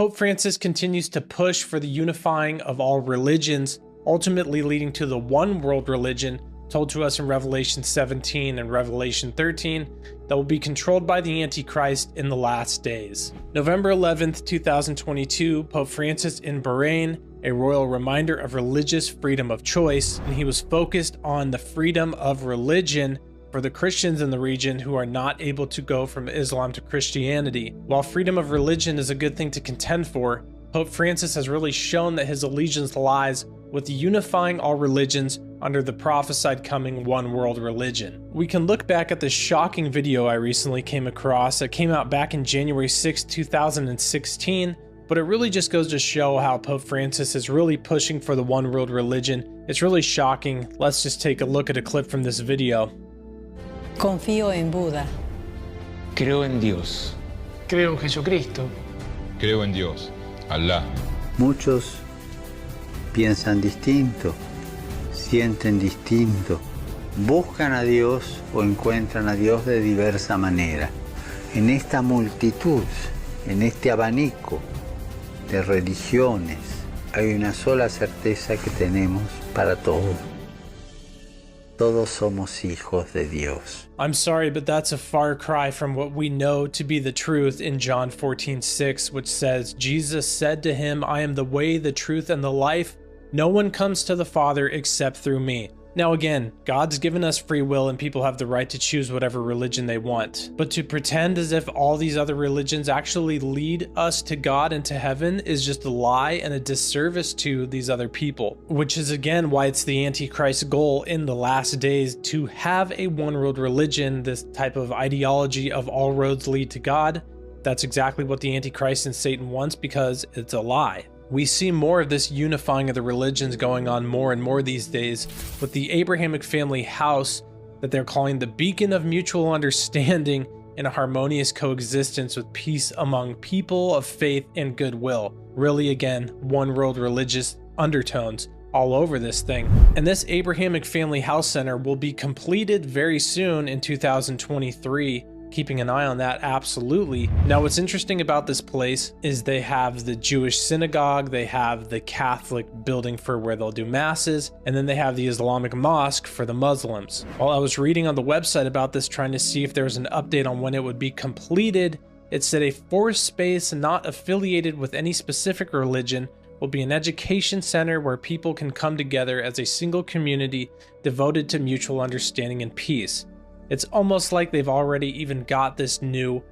Pope Francis continues to push for the unifying of all religions, ultimately leading to the one world religion told to us in Revelation 17 and Revelation 13 that will be controlled by the Antichrist in the last days. November 11th, 2022, Pope Francis in Bahrain, a royal reminder of religious freedom of choice, and he was focused on the freedom of religion for the Christians in the region who are not able to go from Islam to Christianity. While freedom of religion is a good thing to contend for, Pope Francis has really shown that his allegiance lies with unifying all religions under the prophesied coming one world religion. We can look back at this shocking video I recently came across that came out back in January 6, 2016, but it really just goes to show how Pope Francis is really pushing for the one world religion. It's really shocking. Let's just take a look at a clip from this video. Confío en Buda. Creo en Dios. Creo en Jesucristo. Creo en Dios, Alá. Muchos piensan distinto, sienten distinto, buscan a Dios o encuentran a Dios de diversa manera. En esta multitud, en este abanico de religiones, hay una sola certeza que tenemos para todos. Todos somos hijos de Dios. I'm sorry, but that's a far cry from what we know to be the truth in John 14:6, which says, Jesus said to him, I am the way, the truth, and the life. No one comes to the Father except through me. Now again, God's given us free will and people have the right to choose whatever religion they want. But to pretend as if all these other religions actually lead us to God and to heaven is just a lie and a disservice to these other people. Which is again why it's the Antichrist goal in the last days to have a one world religion, this type of ideology of all roads lead to God. That's exactly what the Antichrist and Satan wants because it's a lie. We see more of this unifying of the religions going on more and more these days with the Abrahamic family house that they're calling the beacon of mutual understanding and a harmonious coexistence with peace among people of faith and goodwill. Really, again, one world religious undertones all over this thing. And this Abrahamic Family House Center will be completed very soon in 2023. Keeping an eye on that, absolutely. Now, what's interesting about this place is they have the Jewish synagogue, they have the Catholic building for where they'll do masses, and then they have the Islamic mosque for the Muslims. While I was reading on the website about this, trying to see if there was an update on when it would be completed, it said a forced space not affiliated with any specific religion will be an education center where people can come together as a single community devoted to mutual understanding and peace. It's almost like they've already even got this new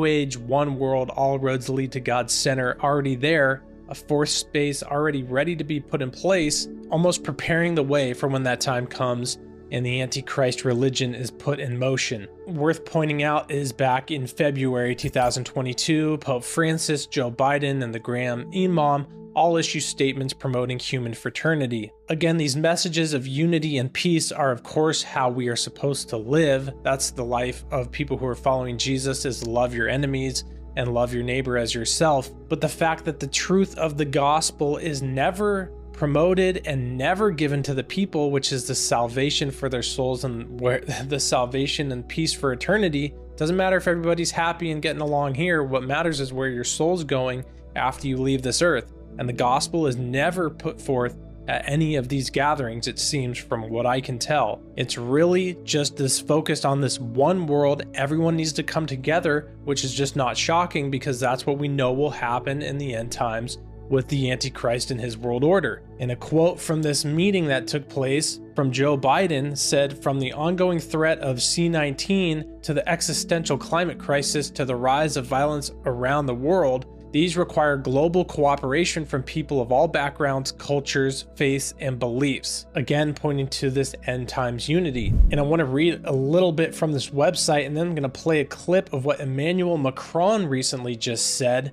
age, one world, all roads lead to God center already there, a forced space already ready to be put in place, almost preparing the way for when that time comes and the Antichrist religion is put in motion. Worth pointing out is back in February 2022, Pope Francis, Joe Biden, and the Grand Imam all issue statements promoting human fraternity. Again, these messages of unity and peace are of course how we are supposed to live. That's the life of people who are following Jesus, is love your enemies and love your neighbor as yourself. But the fact that the truth of the gospel is never promoted and never given to the people, which is the salvation for their souls and where the salvation and peace for eternity, doesn't matter if everybody's happy and getting along here. What matters is where your soul's going after you leave this earth. And the gospel is never put forth at any of these gatherings, it seems, from what I can tell. It's really just this focused on this one world. Everyone needs to come together, which is just not shocking because that's what we know will happen in the end times with the Antichrist and his world order. And a quote from this meeting that took place from Joe Biden said, from the ongoing threat of C-19 to the existential climate crisis to the rise of violence around the world, these require global cooperation from people of all backgrounds, cultures, faiths, and beliefs. Again, pointing to this end times unity. And I want to read a little bit from this website, and then I'm going to play a clip of what Emmanuel Macron recently just said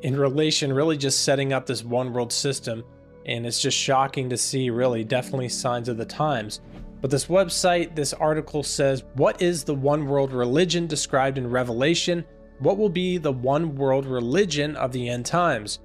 in relation, really just setting up this one world system. And it's just shocking to see, really, definitely signs of the times. But this website, this article says, what is the one world religion described in Revelation? What will be the one world religion of the end times?